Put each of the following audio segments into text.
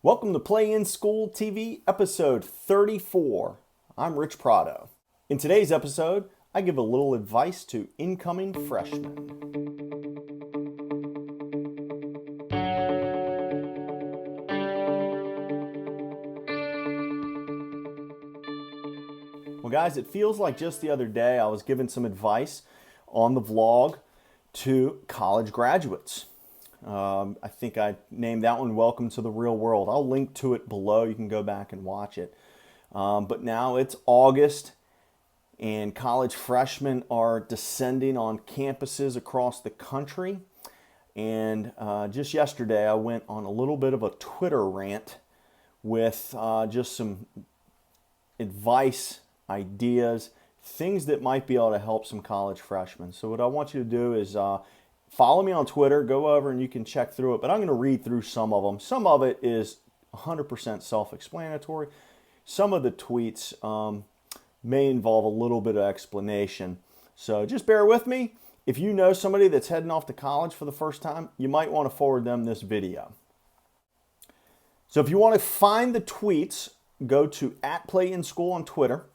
Welcome to Play in School TV, episode 34. I'm Rich Prado. In today's episode, I give a little advice to incoming freshmen. Well, guys, it feels like just the other day I was giving some advice on the vlog to college graduates. I think I named that one Welcome to the Real World. I'll link to it below. You can go back and watch it. But now it's August and college freshmen are descending on campuses across the country. And just yesterday I went on a little bit of a Twitter rant with just some advice, ideas, things that might be able to help some college freshmen. So what I want you to do is follow me on Twitter, go over and you can check through it, but I'm going to read through some of them. Some of it is 100% self-explanatory. Some of the tweets may involve a little bit of explanation. So just bear with me. If you know somebody that's heading off to college for the first time, you might want to forward them this video. So if you want to find the tweets, go to @PlayInSchool on Twitter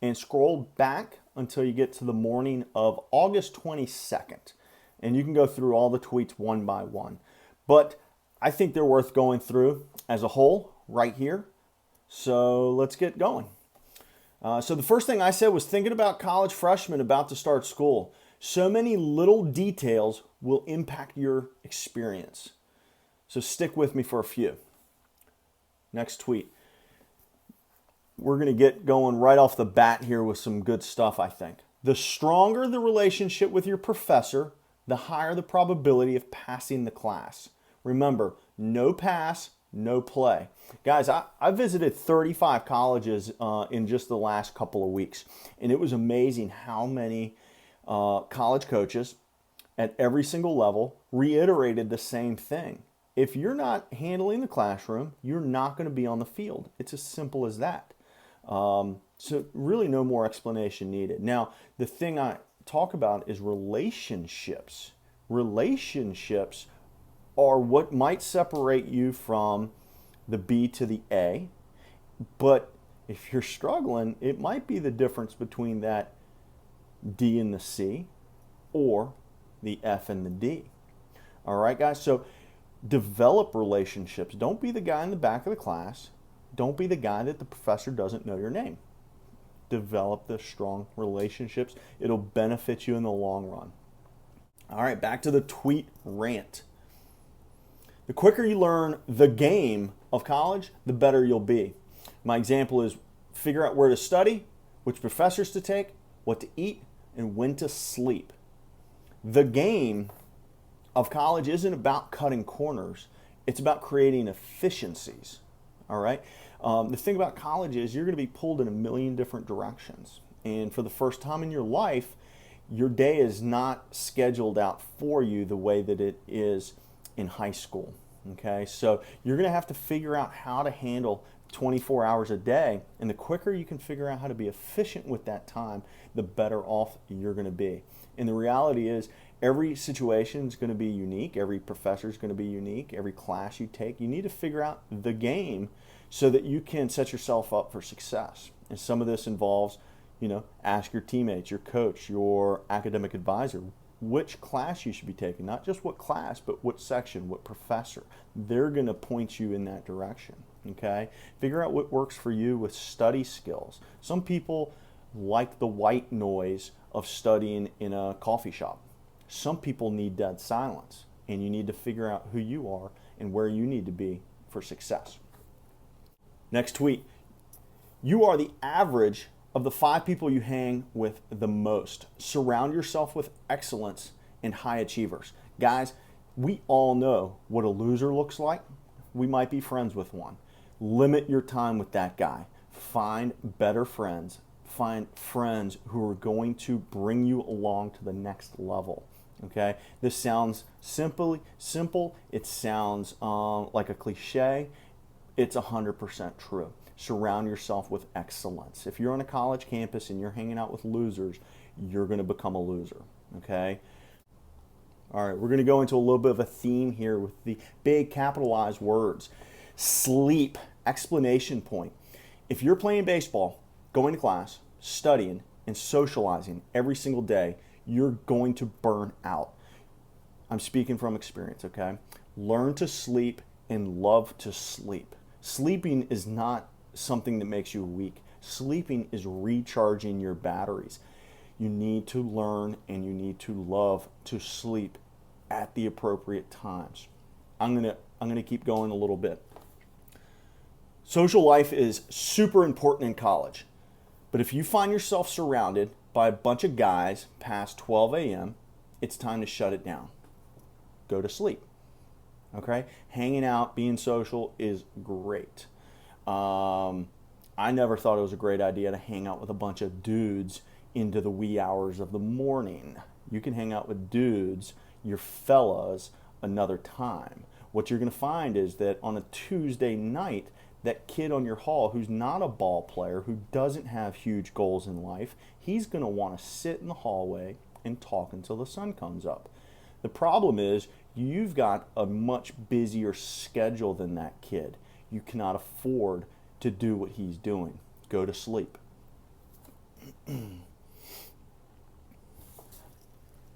and scroll back until you get to the morning of August 22nd. And you can go through all the tweets one by one. But I think they're worth going through as a whole right here. So let's get going. So the first thing I said was thinking about college freshmen about to start school. So many little details will impact your experience. So stick with me for a few. Next tweet. We're going to get going right off the bat here with some good stuff, I think. The stronger the relationship with your professor, the higher the probability of passing the class. Remember, no pass, no play. Guys, I visited 35 colleges in just the last couple of weeks, and it was amazing how many college coaches at every single level reiterated the same thing. If you're not handling the classroom, you're not going to be on the field. It's as simple as that. So really no more explanation needed. Now, the thing I talk about is relationships. Relationships are what might separate you from the B to the A, but if you're struggling, it might be the difference between that D and the C or the F and the D. All right, guys, so develop relationships. Don't be the guy in the back of the class. Don't be the guy that the professor doesn't know your name. Develop the strong relationships. It'll benefit you in the long run. All right, back to the tweet rant. The quicker you learn the game of college, the better you'll be. My example is figure out where to study, which professors to take, what to eat, and when to sleep. The game of college isn't about cutting corners. It's about creating efficiencies. All right. The thing about college is you're going to be pulled in a million different directions. And for the first time in your life, your day is not scheduled out for you the way that it is in high school. Okay. So you're going to have to figure out how to handle 24 hours a day. And the quicker you can figure out how to be efficient with that time, the better off you're going to be. And the reality is every situation is going to be unique. Every professor is going to be unique. Every class you take, you need to figure out the game so that you can set yourself up for success. And some of this involves, ask your teammates, your coach, your academic advisor, which class you should be taking. Not just what class, but what section, what professor. They're going to point you in that direction. Okay? Figure out what works for you with study skills. Some people like the white noise of studying in a coffee shop. Some people need dead silence, and you need to figure out who you are and where you need to be for success. Next tweet. You are the average of the 5 people you hang with the most. Surround yourself with excellence and high achievers. Guys, we all know what a loser looks like. We might be friends with one. Limit your time with that guy. Find better friends. Find friends who are going to bring you along to the next level. Okay, this sounds simple. It sounds like a cliche. It's 100% true. Surround yourself with excellence. If you're on a college campus and you're hanging out with losers, you're going to become a loser. Okay. All right, we're going to go into a little bit of a theme here with the big capitalized words. Sleep, explanation point. If you're playing baseball, going to class, studying, and socializing every single day, you're going to burn out. I'm speaking from experience, okay? Learn to sleep and love to sleep. Sleeping is not something that makes you weak. Sleeping is recharging your batteries. You need to learn and you need to love to sleep at the appropriate times. I'm gonna keep going a little bit. Social life is super important in college, but if you find yourself surrounded by a bunch of guys past 12 a.m., it's time to shut it down. Go to sleep. Okay? Hanging out, being social is great. I never thought it was a great idea to hang out with a bunch of dudes into the wee hours of the morning. You can hang out with dudes, your fellas, another time. What you're going to find is that on a Tuesday night, that kid on your hall who's not a ball player, who doesn't have huge goals in life, he's going to want to sit in the hallway and talk until the sun comes up. The problem is you've got a much busier schedule than that kid. You cannot afford to do what he's doing. Go to sleep.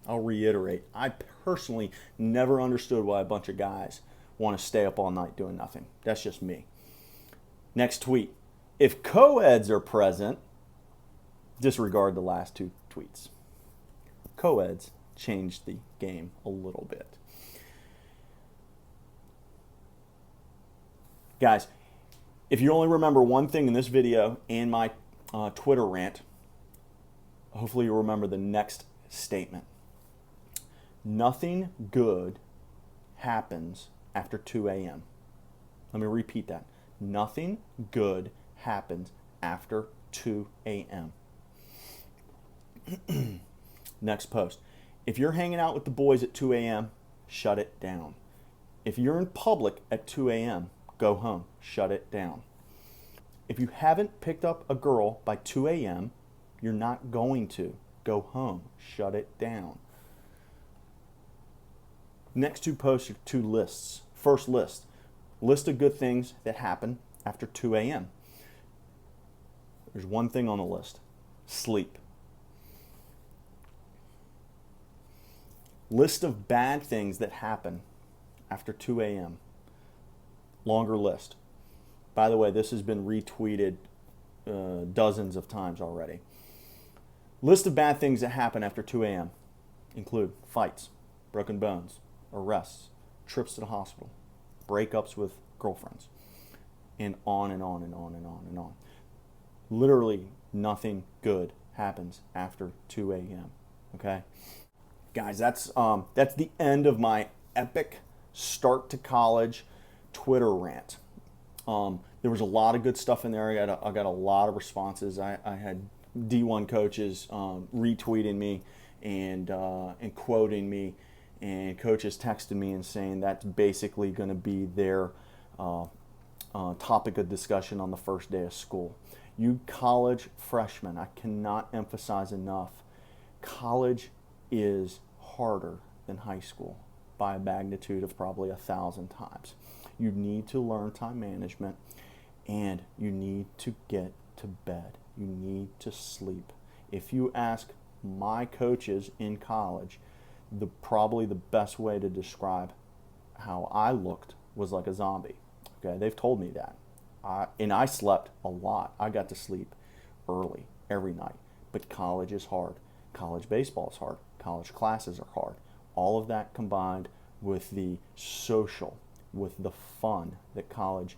I'll reiterate, I personally never understood why a bunch of guys want to stay up all night doing nothing. That's just me. Next tweet. If co-eds are present, disregard the last two tweets. Co-eds changed the game a little bit. Guys, if you only remember one thing in this video and my Twitter rant, hopefully you'll remember the next statement. Nothing good happens after 2 a.m. Let me repeat that. Nothing good happens after 2 a.m. Next post. If you're hanging out with the boys at 2 a.m., shut it down. If you're in public at 2 a.m., go home. Shut it down. If you haven't picked up a girl by 2 a.m., you're not going to. Go home. Shut it down. Next two posts are two lists. First list. List of good things that happen after 2 a.m. There's one thing on the list. Sleep. List of bad things that happen after 2 a.m. Longer list. By the way, this has been retweeted dozens of times already. List of bad things that happen after 2 a.m. include fights, broken bones, arrests, trips to the hospital, breakups with girlfriends, and on and on and on and on and on. Literally nothing good happens after 2 a.m. Okay? Guys, that's the end of my epic start to college Twitter rant. There was a lot of good stuff in there. I got a lot of responses. I had D1 coaches retweeting me and quoting me, and coaches texted me and saying that's basically going to be their topic of discussion on the first day of school. You college freshmen, I cannot emphasize enough, college is harder than high school by a magnitude of probably 1,000 times. You need to learn time management, and you need to get to bed. You need to sleep. If you ask my coaches in college, probably the best way to describe how I looked was like a zombie. Okay, they've told me that. And I slept a lot. I got to sleep early every night. But college is hard. College baseball is hard. College classes are hard. All of that combined with the social, with the fun that college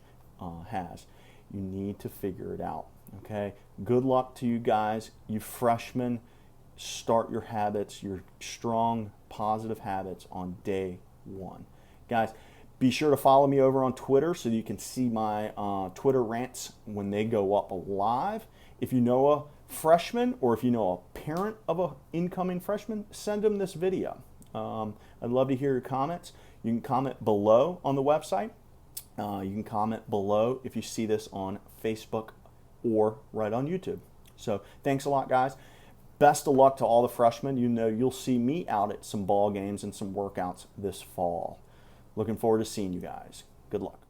has. You need to figure it out. Okay? Good luck to you guys. You freshmen, start your habits, your strong, positive habits on day one. Guys, be sure to follow me over on Twitter so you can see my Twitter rants when they go up live. If you know a freshman, or if you know a parent of an incoming freshman, send them this video. I'd love to hear your comments. You can comment below on the website. You can comment below if you see this on Facebook or right on YouTube. So thanks a lot, guys. Best of luck to all the freshmen. You know you'll see me out at some ball games and some workouts this fall. Looking forward to seeing you guys. Good luck.